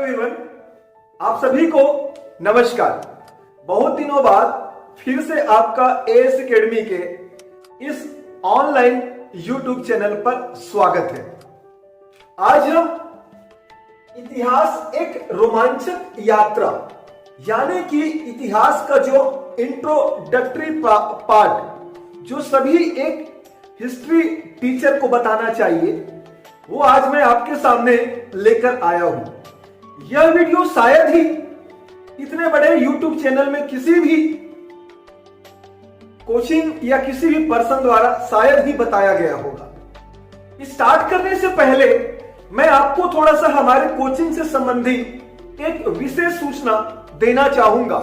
Everyone, आप सभी को नमस्कार। बहुत दिनों बाद फिर से आपका एएस एकेडमी के इस ऑनलाइन यूट्यूब चैनल पर स्वागत है। आज हम इतिहास एक रोमांचक यात्रा यानी कि इतिहास का जो इंट्रोडक्टरी पार्ट जो सभी एक हिस्ट्री टीचर को बताना चाहिए, वो आज मैं आपके सामने लेकर आया हूं। यह वीडियो शायद ही इतने बड़े YouTube चैनल में किसी भी कोचिंग या किसी भी पर्सन द्वारा शायद ही बताया गया होगा। स्टार्ट करने से पहले मैं आपको थोड़ा सा हमारे कोचिंग से संबंधित एक विशेष सूचना देना चाहूंगा,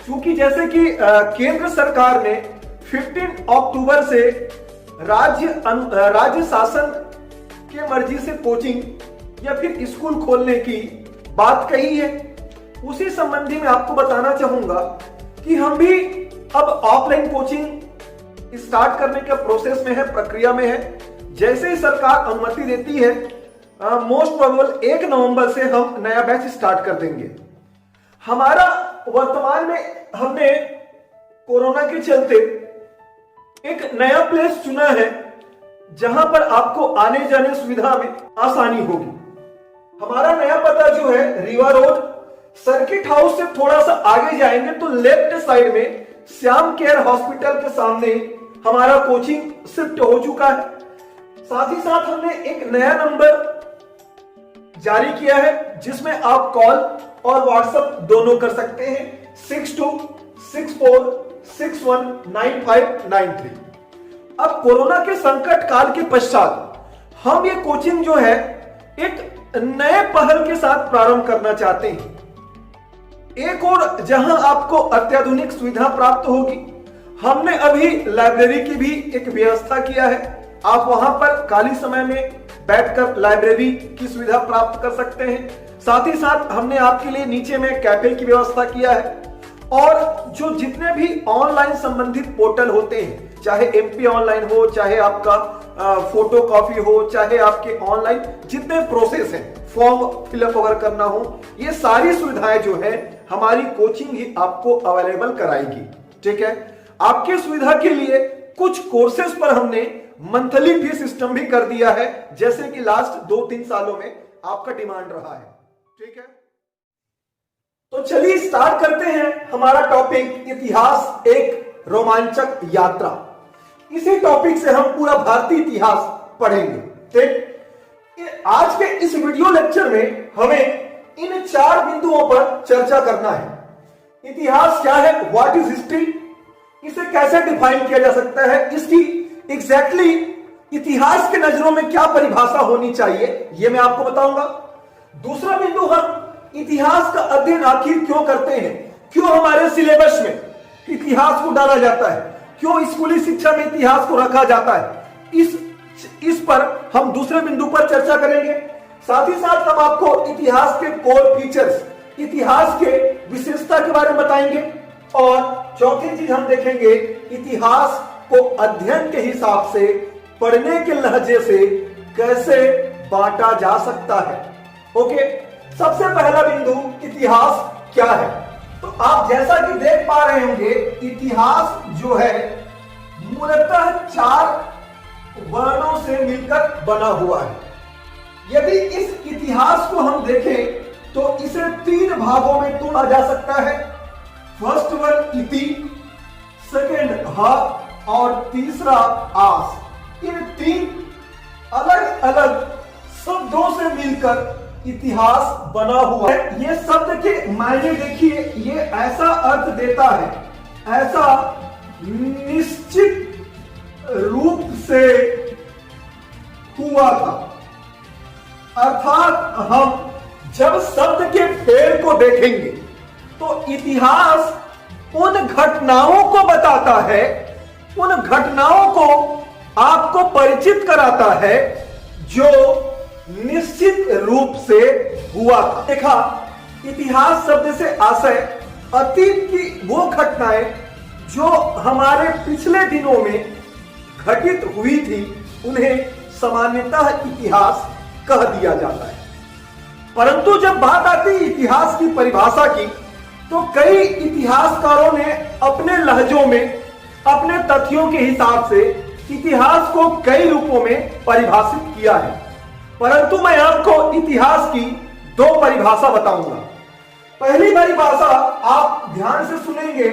क्योंकि जैसे कि केंद्र सरकार ने 15 अक्टूबर से राज्य शासन के मर्जी से कोचिंग या फिर स्कूल खोलने की बात कही है। उसी संबंधी में आपको बताना चाहूंगा कि हम भी अब ऑफलाइन कोचिंग स्टार्ट करने के प्रोसेस में है, प्रक्रिया में है। जैसे ही सरकार अनुमति देती है, मोस्ट प्रोबेबल 1 नवंबर से हम नया बैच स्टार्ट कर देंगे। हमारा वर्तमान में हमने कोरोना के चलते एक नया प्लेस चुना है जहां पर आपको आने जाने सुविधा में आसानी होगी। हमारा नया पता जो है रीवा रोड, सर्किट हाउस से थोड़ा सा आगे जाएंगे तो लेफ्ट साइड में श्याम केयर हॉस्पिटल के सामने हमारा कोचिंग शिफ्ट हो चुका है। साथ ही साथ हमने एक नया नंबर जारी किया है जिसमें आप कॉल और व्हाट्सएप दोनों कर सकते हैं, 6264619593। अब कोरोना के संकट काल के पश्चात हम ये कोचिंग जो है एक नए पहल के साथ प्रारंभ करना चाहते हैं। एक और जहां आपको अत्याधुनिक सुविधा प्राप्त होगी, हमने अभी लाइब्रेरी की भी एक व्यवस्था किया है। आप वहां पर खाली समय में बैठकर लाइब्रेरी की सुविधा प्राप्त कर सकते हैं। साथ ही साथ हमने आपके लिए नीचे में कैफे की व्यवस्था किया है। और जो जितने भी ऑनलाइन संबंधित पोर्टल होते हैं, चाहे एमपी ऑनलाइन हो, चाहे आपका फोटो कॉपी हो, चाहे आपके ऑनलाइन जितने प्रोसेस हैं, फॉर्म फिलअप वगैरह करना हो, ये सारी सुविधाएं जो है हमारी कोचिंग ही आपको अवेलेबल कराएगी। ठीक है, आपके सुविधा के लिए कुछ कोर्सेज पर हमने मंथली फी सिस्टम भी कर दिया है, जैसे कि लास्ट 2-3 सालों में आपका डिमांड रहा है। ठीक है, तो चलिए स्टार्ट करते हैं हमारा टॉपिक, इतिहास एक रोमांचक यात्रा। इसी टॉपिक से हम पूरा भारतीय इतिहास पढ़ेंगे। ठीक, आज के इस वीडियो लेक्चर में हमें इन 4 बिंदुओं पर चर्चा करना है। इतिहास क्या है, व्हाट इज हिस्ट्री, इसे कैसे डिफाइन किया जा सकता है, इसकी एग्जैक्टली इतिहास के नजरों में क्या परिभाषा होनी चाहिए, यह मैं आपको बताऊंगा। दूसरा बिंदु, हम इतिहास का अध्ययन आखिर क्यों करते हैं, क्यों हमारे सिलेबस में इतिहास को डाला जाता है, क्यों स्कूली शिक्षा में इतिहास को रखा जाता है, इस पर हम दूसरे बिंदु पर चर्चा करेंगे। साथ ही साथ हम आपको इतिहास के कोर फीचर्स, इतिहास के विशेषता के बारे में बताएंगे। और चौथी चीज हम देखेंगे, इतिहास को अध्ययन के हिसाब से, पढ़ने के लहजे से कैसे बांटा जा सकता है। ओके, सबसे पहला बिंदु, इतिहास क्या है। तो आप जैसा कि देख पा रहे होंगे, इतिहास जो है मूलतः 4 वर्णों से मिलकर बना हुआ है। यदि इस इतिहास को हम देखें तो इसे 3 भागों में तोड़ा जा सकता है। फर्स्ट वन इति, सेकेंड ह और तीसरा आस। इन 3 अलग अलग शब्दों से मिलकर इतिहास बना हुआ है। ये शब्द के मायने देखिए, ये ऐसा अर्थ देता है, ऐसा निश्चित रूप से हुआ था। अर्थात हम जब शब्द के फेर को देखेंगे तो इतिहास उन घटनाओं को बताता है, उन घटनाओं को आपको परिचित कराता है जो निश्चित रूप से हुआ था। देखा, इतिहास शब्द से आशय अतीत की वो घटनाएं जो हमारे पिछले दिनों में घटित हुई थी, उन्हें सामान्यतः इतिहास कह दिया जाता है। परंतु जब बात आती इतिहास की परिभाषा की, तो कई इतिहासकारों ने अपने लहजों में, अपने तथ्यों के हिसाब से इतिहास को कई रूपों में परिभाषित किया है। परंतु मैं आपको इतिहास की दो परिभाषा बताऊंगा। पहली परिभाषा आप ध्यान से सुनेंगे।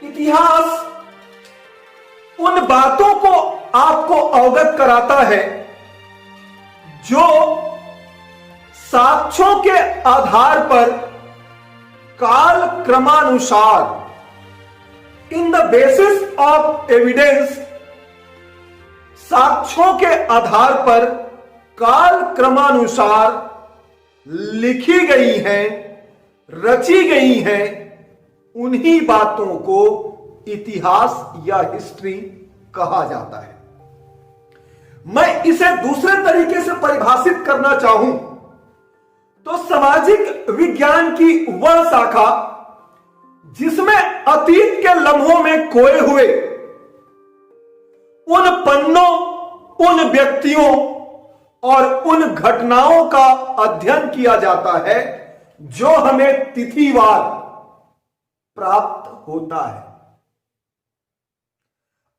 इतिहास उन बातों को आपको अवगत कराता है जो साक्ष्यों के आधार पर काल क्रमानुसार, in the basis of evidence, साक्ष्यों के आधार पर काल क्रमानुसार लिखी गई हैं, रची गई हैं। उन्हीं बातों को इतिहास या हिस्ट्री कहा जाता है। मैं इसे दूसरे तरीके से परिभाषित करना चाहूं तो सामाजिक विज्ञान की वह शाखा जिसमें अतीत के लम्हों में खोए हुए उन पन्नों, उन व्यक्तियों और उन घटनाओं का अध्ययन किया जाता है जो हमें तिथिवार प्राप्त होता है।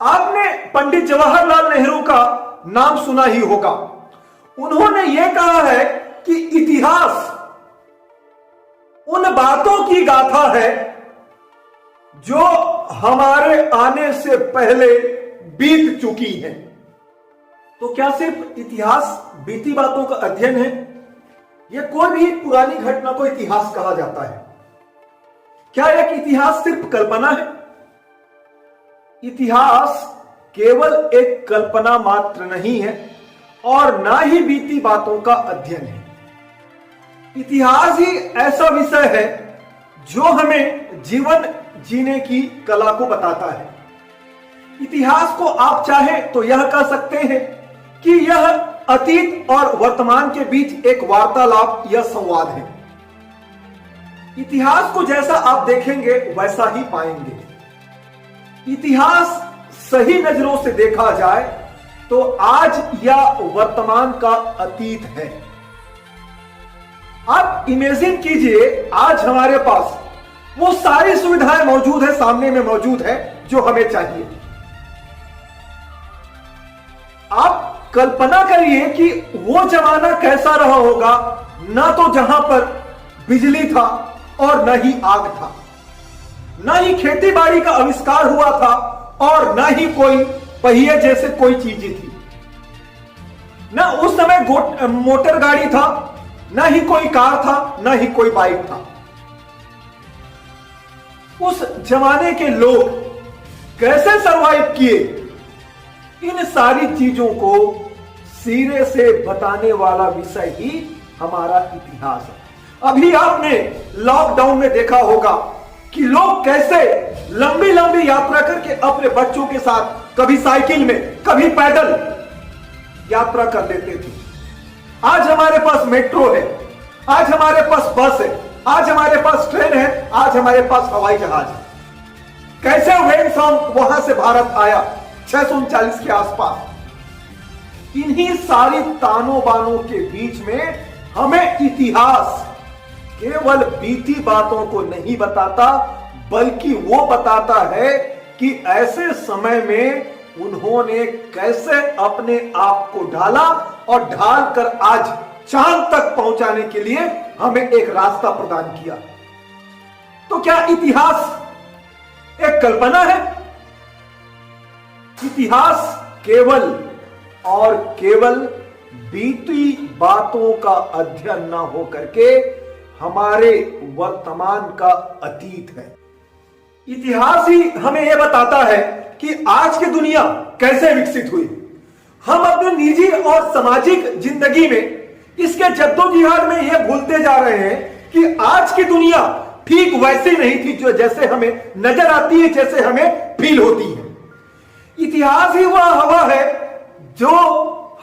आपने पंडित जवाहरलाल नेहरू का नाम सुना ही होगा। उन्होंने यह कहा है कि इतिहास उन बातों की गाथा है जो हमारे आने से पहले बीत चुकी हैं। तो क्या सिर्फ इतिहास बीती बातों का अध्ययन है? यह कोई भी पुरानी घटना को इतिहास कहा जाता है? क्या एक इतिहास सिर्फ कल्पना है? इतिहास केवल एक कल्पना मात्र नहीं है और ना ही बीती बातों का अध्ययन है। इतिहास ही ऐसा विषय है जो हमें जीवन जीने की कला को बताता है। इतिहास को आप चाहें तो यह कह सकते हैं कि यह अतीत और वर्तमान के बीच एक वार्तालाप या संवाद है। इतिहास को जैसा आप देखेंगे वैसा ही पाएंगे। इतिहास सही नजरों से देखा जाए तो आज या वर्तमान का अतीत है। आप इमेजिन कीजिए, आज हमारे पास वो सारी सुविधाएं मौजूद है, सामने में मौजूद है जो हमें चाहिए। आप कल्पना करिए कि वो जमाना कैसा रहा होगा, ना तो जहां पर बिजली था और न ही आग था, न ही खेती बाड़ी का आविष्कार हुआ था और न ही कोई पहिए जैसे कोई चीजें थी। न उस समय मोटर गाड़ी था, न ही कोई कार था, न ही कोई बाइक था। उस जमाने के लोग कैसे सरवाइव किए, इन सारी चीजों को सिरे से बताने वाला विषय ही हमारा इतिहास है। अभी आपने लॉकडाउन में देखा होगा कि लोग कैसे लंबी लंबी यात्रा करके अपने बच्चों के साथ कभी साइकिल में, कभी पैदल यात्रा कर लेते थे। आज हमारे पास मेट्रो है, आज हमारे पास बस है, आज हमारे पास ट्रेन है, आज हमारे पास हवाई जहाज है। कैसे वेनसॉन्ग वहां से भारत आया 639 के आसपास। इन्हीं सारी तानों बानों के बीच में हमें इतिहास केवल बीती बातों को नहीं बताता, बल्कि वो बताता है कि ऐसे समय में उन्होंने कैसे अपने आप को ढाला और ढालकर आज चांद तक पहुंचाने के लिए हमें एक रास्ता प्रदान किया। तो क्या इतिहास एक कल्पना है? इतिहास केवल और केवल बीती बातों का अध्ययन ना हो करके हमारे वर्तमान का अतीत है। इतिहास ही हमें यह बताता है कि आज की दुनिया कैसे विकसित हुई। हम अपने निजी और सामाजिक जिंदगी में इसके जद्दोजहद में यह भूलते जा रहे हैं कि आज की दुनिया ठीक वैसी नहीं थी जो जैसे हमें नजर आती है, जैसे हमें फील होती है। इतिहास ही वह हवा है जो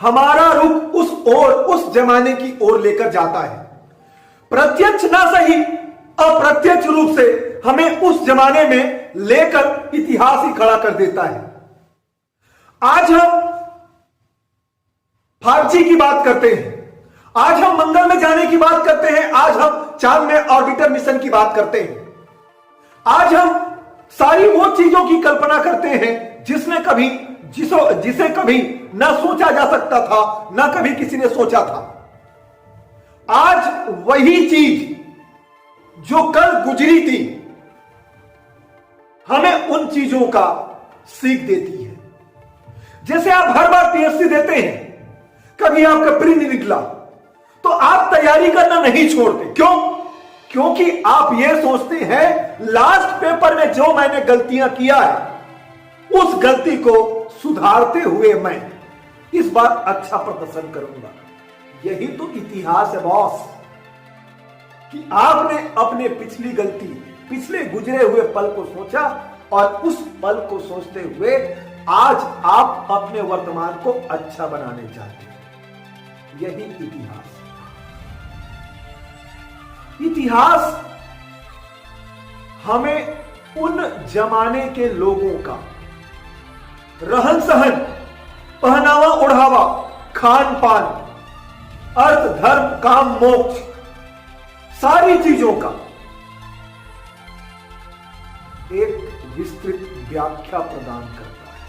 हमारा रुख उस ओर, उस जमाने की ओर लेकर जाता है। प्रत्यक्ष ना सही, अप्रत्यक्ष रूप से हमें उस जमाने में लेकर इतिहास ही खड़ा कर देता है। आज हम 5G की बात करते हैं, आज हम मंगल में जाने की बात करते हैं, आज हम चांद में ऑर्बिटर मिशन की बात करते हैं, आज हम सारी वो चीजों की कल्पना करते हैं जिसे कभी ना सोचा जा सकता था, ना कभी किसी ने सोचा था। आज वही चीज जो कल गुजरी थी हमें उन चीजों का सीख देती है। जैसे आप हर बार पीएससी देते हैं, कभी आपका प्री नहीं निकला तो आप तैयारी करना नहीं छोड़ते। क्यों? क्योंकि आप यह सोचते हैं लास्ट पेपर में जो मैंने गलतियां किया है उस गलती को सुधारते हुए मैं इस बार अच्छा प्रदर्शन करूंगा। यही तो इतिहास है बॉस, कि आपने अपने पिछली गलती, पिछले गुजरे हुए पल को सोचा और उस पल को सोचते हुए आज आप अपने वर्तमान को अच्छा बनाने चाहते हैं। यही इतिहास। इतिहास हमें उन जमाने के लोगों का रहन सहन, पहनावा ओढ़ावा, खान पान, अर्थ धर्म काम मोक्ष, सारी चीजों का एक विस्तृत व्याख्या प्रदान करता है।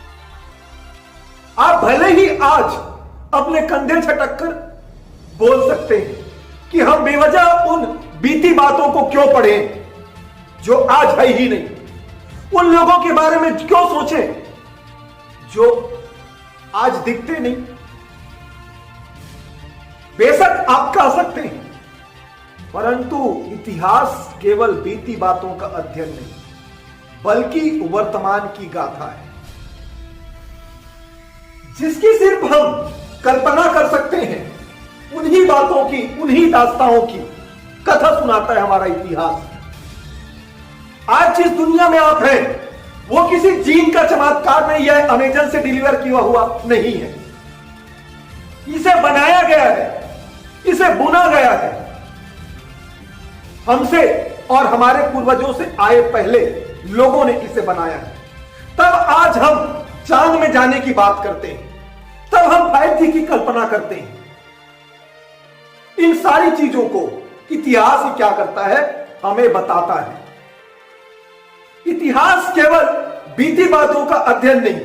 आप भले ही आज अपने कंधे झटक कर बोल सकते हैं कि हम बेवजह उन बीती बातों को क्यों पढ़ें जो आज है ही नहीं, उन लोगों के बारे में क्यों सोचें जो आज दिखते नहीं। बेशक आप कह सकते हैं, परंतु इतिहास केवल बीती बातों का अध्ययन नहीं बल्कि वर्तमान की गाथा है, जिसकी सिर्फ हम कल्पना कर सकते हैं। उन्हीं बातों की, उन्हीं दास्तानों की कथा सुनाता है हमारा इतिहास। आज जिस दुनिया में आप हैं वो किसी जीन का चमत्कार नहीं है, अमेजन से डिलीवर किया हुआ नहीं है। इसे बनाया गया है, इसे बुना गया है हमसे और हमारे पूर्वजों से आए पहले लोगों ने इसे बनाया है। तब आज हम चांद में जाने की बात करते हैं, तब हम 5G की कल्पना करते हैं। इन सारी चीजों को इतिहास ही क्या करता है, हमें बताता है। इतिहास केवल बीती बातों का अध्ययन नहीं,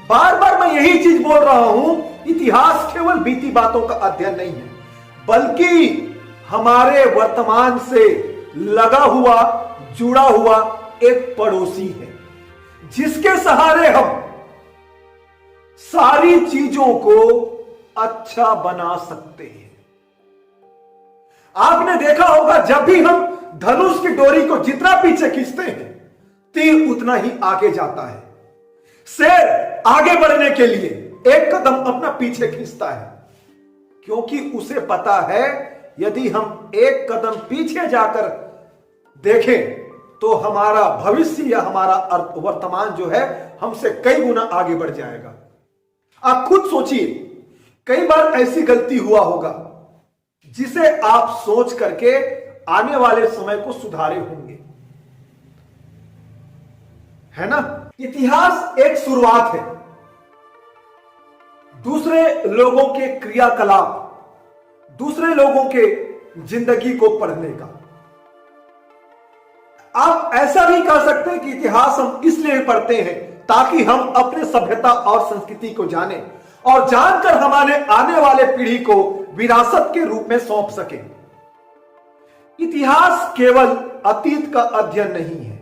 बार बार मैं यही चीज बोल रहा हूं, इतिहास केवल बीती बातों का अध्ययन नहीं है बल्कि हमारे वर्तमान से लगा हुआ, जुड़ा हुआ एक पड़ोसी है जिसके सहारे हम सारी चीजों को अच्छा बना सकते हैं। आपने देखा होगा जब भी हम धनुष की डोरी को जितना पीछे खींचते हैं तीर उतना ही आगे जाता है। शेर आगे बढ़ने के लिए एक कदम अपना पीछे खींचता है क्योंकि उसे पता है यदि हम एक कदम पीछे जाकर देखें तो हमारा भविष्य या हमारा वर्तमान जो है हमसे कई गुना आगे बढ़ जाएगा। आप खुद सोचिए, कई बार ऐसी गलती हुआ होगा जिसे आप सोच करके आने वाले समय को सुधारे होंगे, है ना। इतिहास एक शुरुआत है दूसरे लोगों के क्रियाकलाप, दूसरे लोगों के जिंदगी को पढ़ने का। आप ऐसा भी कह सकते हैं कि इतिहास हम इसलिए पढ़ते हैं ताकि हम अपने सभ्यता और संस्कृति को जानें और जानकर हमारे आने वाले पीढ़ी को विरासत के रूप में सौंप सकें। इतिहास केवल अतीत का अध्ययन नहीं है,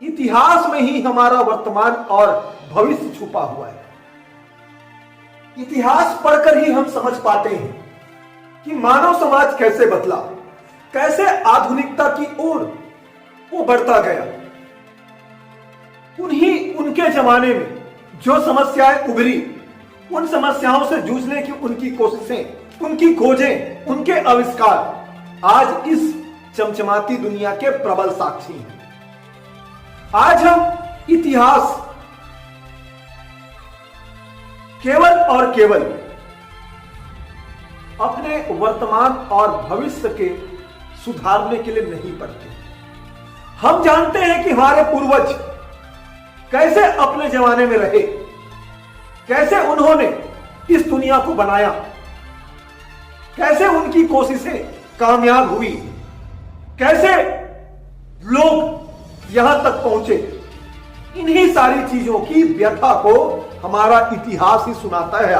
इतिहास में ही हमारा वर्तमान और भविष्य छुपा हुआ है। इतिहास पढ़कर ही हम समझ पाते हैं कि मानव समाज कैसे बदला, कैसे आधुनिकता की ओर वो बढ़ता गया। उनके जमाने में जो समस्याएं उभरी, उन समस्याओं से जूझने की उनकी कोशिशें, उनकी खोजें, उनके आविष्कार आज इस चमचमाती दुनिया के प्रबल साक्षी हैं। आज हम इतिहास केवल और केवल अपने वर्तमान और भविष्य के सुधारने के लिए नहीं पढ़ते। हम जानते हैं कि हमारे पूर्वज कैसे अपने जमाने में रहे, कैसे उन्होंने इस दुनिया को बनाया, कैसे उनकी कोशिशें कामयाब हुई, कैसे लोग यहां तक पहुंचे, इन्हीं सारी चीजों की व्यथा को हमारा इतिहास ही सुनाता है।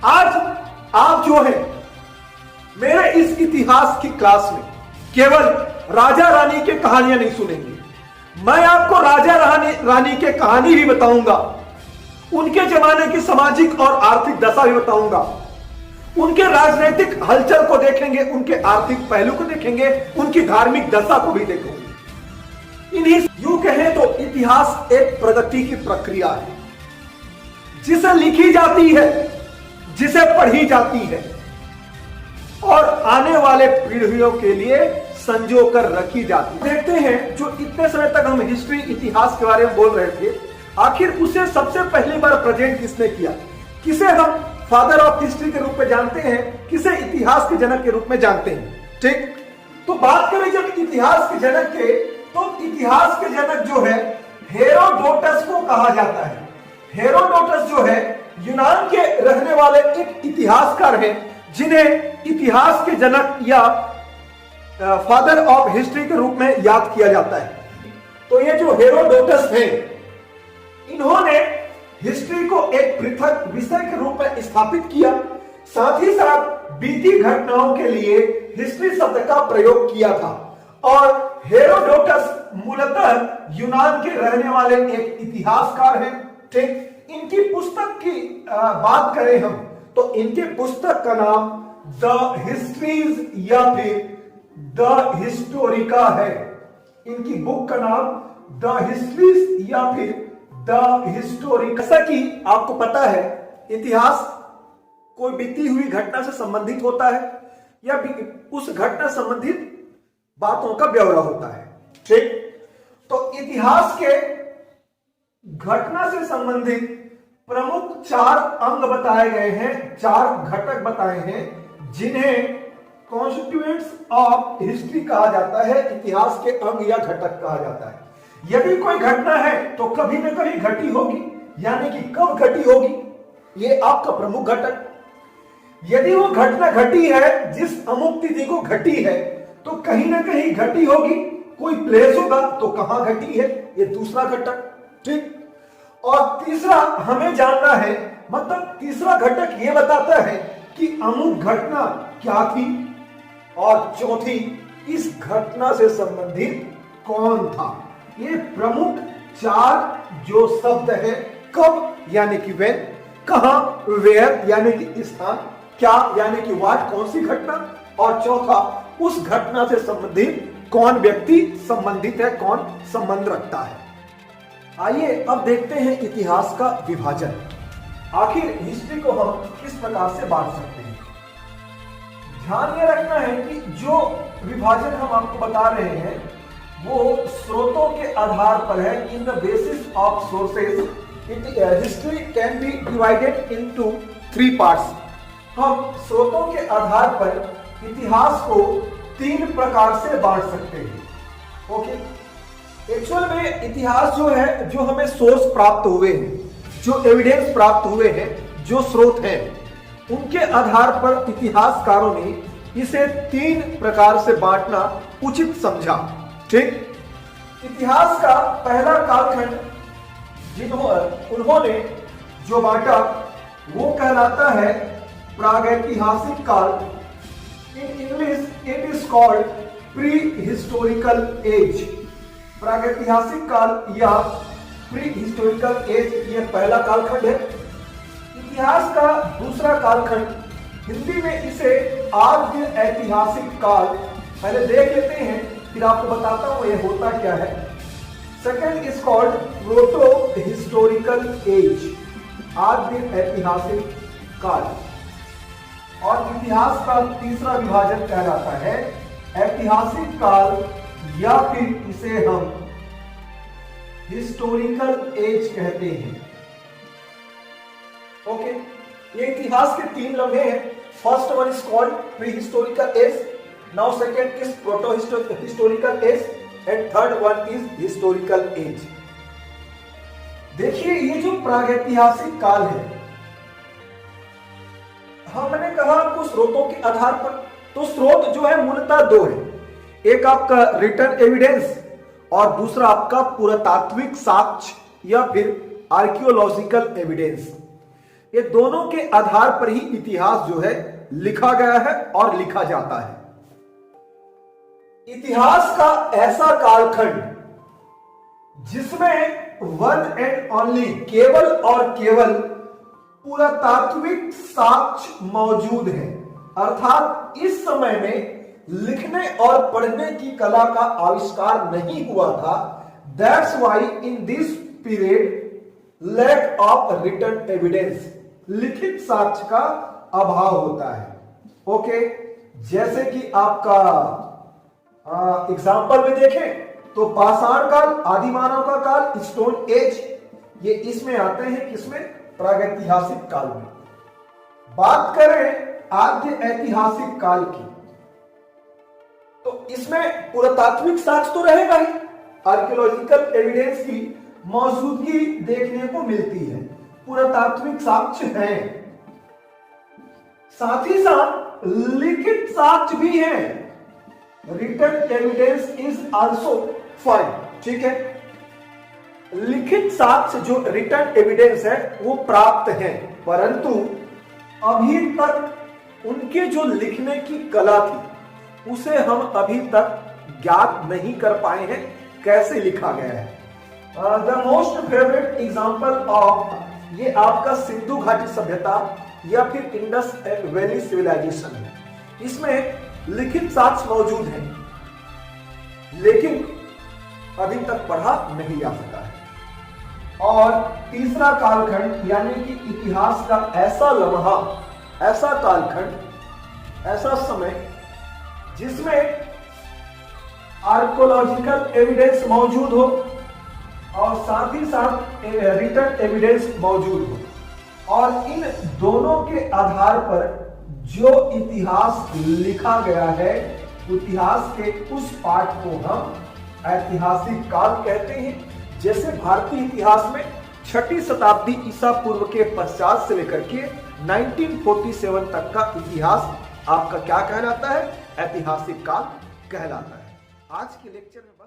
आज आप जो है मेरे इस इतिहास की क्लास में केवल राजा रानी की कहानियां नहीं सुनेंगे, मैं आपको राजा रानी के कहानी भी बताऊंगा, उनके जमाने की सामाजिक और आर्थिक दशा भी बताऊंगा, उनके राजनीतिक हलचल को देखेंगे, उनके आर्थिक पहलू को देखेंगे, उनकी धार्मिक दशा को भी देखेंगे। इन्हीं यूं कहें तो इतिहास एक प्रगति की प्रक्रिया है, जिसे लिखी जाती है, जिसे पढ़ी जाती है और आने वाले पीढ़ियों के लिए संजो कर रखी जाती है। देखते हैं जो इतने समय तक हम हिस्ट्री इतिहास के बारे में बोल रहे थे, आखिर उसे सबसे पहली बार प्रेजेंट किसने किया, किसे हम फादर ऑफ हिस्ट्री के रूप में जानते हैं, किसे इतिहास के जनक के रूप में जानते हैं। ठीक, तो बात करें जब इतिहास के जनक के, तो इतिहास के जनक जो है हेरोडोटस को कहा जाता है। हेरोडोटस जो है यूनान के रहने वाले एक इतिहासकार हैं, जिन्हें इतिहास के जनक या फादर ऑफ हिस्ट्री के रूप में याद किया जाता है। तो ये जो हेरोडोटस है, इन्होंने हिस्ट्री को एक पृथक विषय के रूप में स्थापित किया, साथ ही साथ बीती घटनाओं के लिए हिस्ट्री शब्द का प्रयोग किया था। और हेरोडोटस मूलतः यूनान के रहने वाले एक इतिहासकार हैं। ठीक, इनकी पुस्तक की बात करें हम तो इनके पुस्तक का नाम द हिस्ट्रीज या फिर द हिस्टोरिका है। इनकी बुक का नाम द हिस्ट्रीज या फिर द हिस्टोरिका। जैसा कि आपको पता है, इतिहास कोई बीती हुई घटना से संबंधित होता है या उस घटना संबंधित बातों का ब्यौरा होता है। ठीक, तो इतिहास के घटना से संबंधित प्रमुख 4 अंग बताए गए हैं, 4 घटक बताए हैं, जिन्हें कॉन्स्टिट्यूएंट्स ऑफ हिस्ट्री कहा जाता है, इतिहास के अंग या घटक कहा जाता है। यदि कोई घटना है तो कभी न कभी घटी होगी, यानी कि कब घटी होगी, ये आपका प्रमुख घटक। यदि वो घटना घटी है जिस अमुक तिथि को घटी है, तो कहीं ना कहीं घटी होगी, कोई प्लेस होगा तो कहां घटी है, ये दूसरा घटक। ठीक, और तीसरा हमें जानना है, मतलब तीसरा घटक ये बताता है कि अमुक घटना क्या थी, और चौथी इस घटना से संबंधित कौन था। ये प्रमुख 4 जो शब्द है, कब यानी कि व्हेन, कहां वेयर यानी कि स्थान, क्या यानी कि व्हाट कौन सी घटना, और चौथा उस घटना से संबंधित कौन व्यक्ति संबंधित है, कौन संबंध रखता है। आइए अब देखते हैं इतिहास का विभाजन। आखिर हिस्ट्री को हम किस प्रकार से बांट सकते हैं। ध्यान यह रखना है कि जो विभाजन हम आपको बता रहे हैं वो स्रोतों के आधार पर है। In the basis of sources history can be divided into 3 parts. हम स्रोतों के आधार पर इतिहास को 3 प्रकार से बांट सकते हैं। ओके, एक्चुअल में इतिहास जो है, जो हमें सोर्स प्राप्त हुए हैं, जो एविडेंस प्राप्त हुए हैं, जो स्रोत हैं, उनके आधार पर इतिहासकारों ने इसे 3 प्रकार से बांटना उचित समझा। ठीक, इतिहास का पहला कालखंड उन्होंने जो बांटा वो कहलाता है प्रागैतिहासिक काल। In English it is called pre historical age. प्रागैतिहासिक काल या प्री हिस्टोरिकल एज ये पहला कालखंड है। इतिहास का दूसरा कालखंड, हिंदी में इसे आद्य ऐतिहासिक काल, पहले देख लेते हैं फिर आपको बताता हूं ये होता क्या है। Second is called proto historical age, आद्य ऐतिहासिक काल। और इतिहास का तीसरा विभाजन कहलाता है ऐतिहासिक काल, या फिर इसे हम हिस्टोरिकल एज कहते हैं। ओके, ये इतिहास के 3 लम्हे हैं। First one is called pre historical age, now second is proto historical age, and third one is historical age. देखिए, ये जो प्रागैतिहासिक काल है, हमने कहा आपको स्रोतों के आधार पर, तो स्रोत जो है मूलतः दो है, एक आपका रिटन एविडेंस और दूसरा आपका पुरातात्विक साक्ष्य या फिर आर्कियोलॉजिकल एविडेंस। ये दोनों के आधार पर ही इतिहास जो है लिखा गया है और लिखा जाता है। इतिहास का ऐसा कालखंड जिसमें वन एंड ओनली, केवल और केवल पुरातात्विक साक्ष्य मौजूद है, अर्थात इस समय में लिखने और पढ़ने की कला का आविष्कार नहीं हुआ था। That's why in this period lack of written evidence, लिखित साक्ष्य का अभाव होता है। ओके, जैसे कि आपका एग्जाम्पल में देखें तो पाषाण काल, आदि मानव का काल, स्टोन एज, ये इसमें आते हैं, किसमें? प्रागैतिहासिक काल में। बात करें आद्य ऐतिहासिक काल की तो इसमें पुरातात्विक साक्ष्य तो रहेगा ही, आर्कियोलॉजिकल एविडेंस की मौजूदगी देखने को मिलती है, पुरातात्विक साक्ष्य हैं, साथ ही साथ लिखित साक्ष्य भी हैं। Written evidence is also fine, ठीक है। लिखित साक्ष्य जो रिटन एविडेंस है वो प्राप्त है, परंतु अभी तक उनके जो लिखने की कला थी उसे हम अभी तक ज्ञात नहीं कर पाए हैं, कैसे लिखा गया है। The most favourite example of ये आपका सिंधु घाटी सभ्यता या फिर इंडस वैली सिविलाइजेशन है। इसमें लिखित साक्ष्य मौजूद है लेकिन अभी तक पढ़ा नहीं जा सका है। और तीसरा कालखंड यानी कि इतिहास का ऐसा लम्हा, ऐसा कालखंड, ऐसा समय जिसमें आर्कियोलॉजिकल एविडेंस मौजूद हो और साथ ही साथ रिटन एविडेंस मौजूद हो, और इन दोनों के आधार पर जो इतिहास लिखा गया है, इतिहास के उस पाठ को हम ऐतिहासिक काल कहते हैं। जैसे भारतीय इतिहास में 6ठी शताब्दी ईसा पूर्व के पश्चात से लेकर के 1947 तक का इतिहास आपका क्या कहलाता है? ऐतिहासिक काल कहलाता है। आज के लेक्चर में